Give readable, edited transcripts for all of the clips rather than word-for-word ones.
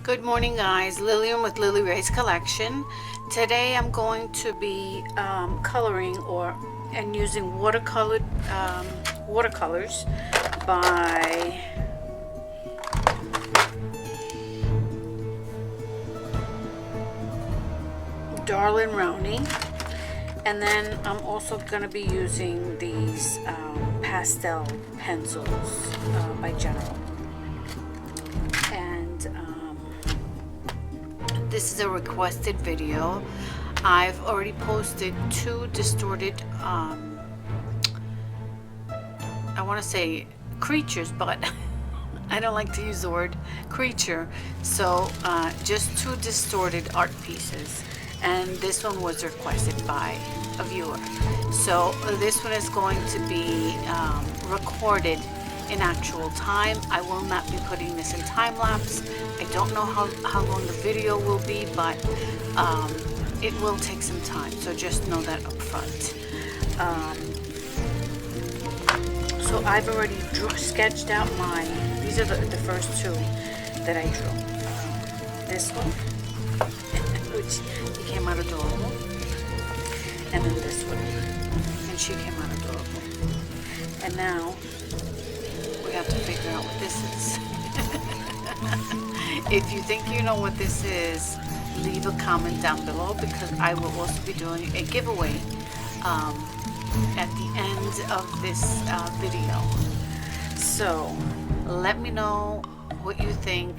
Good morning, guys. Lillian with Lily Ray's Collection. Today I'm going to be coloring and using watercolors by Darlin Rowney, and then I'm also going to be using these pastel pencils by General. This is a requested video. I've already posted two distorted, I want to say creatures, but I don't like to use the word creature. So just two distorted art pieces. And this one was requested by a viewer. So this one is going to be recorded in actual time. I will not be putting this in time lapse. I don't know how long the video will be, but it will take some time, so just know that up front. So I've already sketched out these are the first two that I drew. This one, which he came out adorable, and then this one, and she came out adorable. And now we have to figure out what this is. If you think you know what this is, leave a comment down below, because I will also be doing a giveaway at the end of this video. So let me know what you think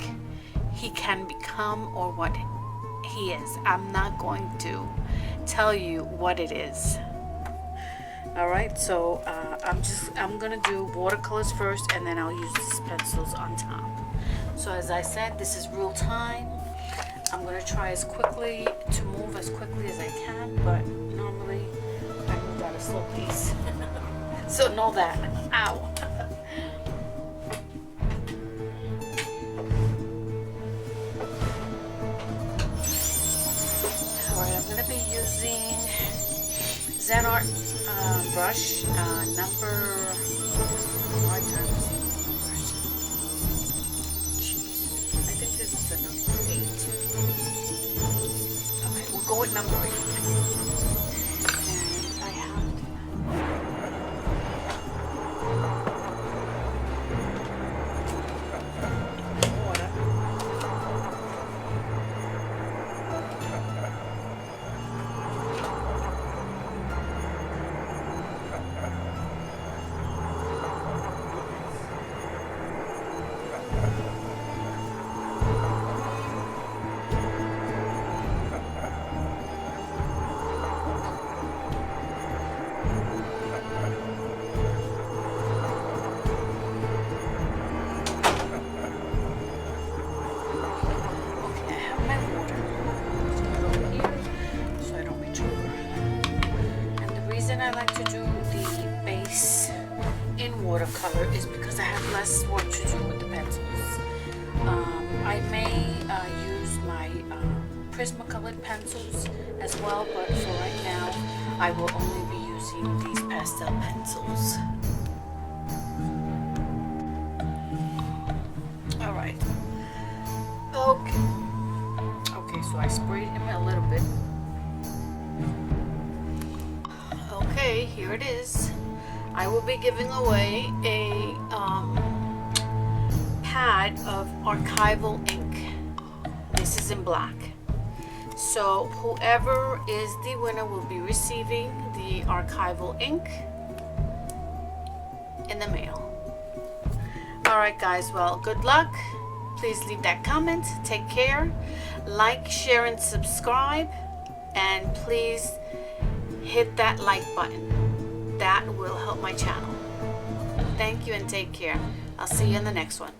he can become or what he is. I'm not going to tell you what it is. Alright, so I'm gonna do watercolors first, and then I'll use these pencils on top. So as I said, this is real time. I'm gonna try to move as quickly as I can, but normally I move at a slow pace. So know that. Ow. Alright, I'm gonna be using Zen Art brush number, hard time to see numbers. Jeez, I think this is the number 8. Okay, we'll go with number 8. And I have water. I like to do the base in watercolor is because I have less work to do with the pencils. I may use my Prismacolor pencils as well, but for right now I will only be using these pastel pencils. Alright. Okay, so I sprayed him a little bit. Okay, here it is. I will be giving away a pad of archival ink. This is in black. So whoever is the winner will be receiving the archival ink in the mail. Alright guys, well, good luck. Please leave that comment. Take care. Like, share, and subscribe. And please hit that like button. That will help my channel. Thank you and take care. I'll see you in the next one.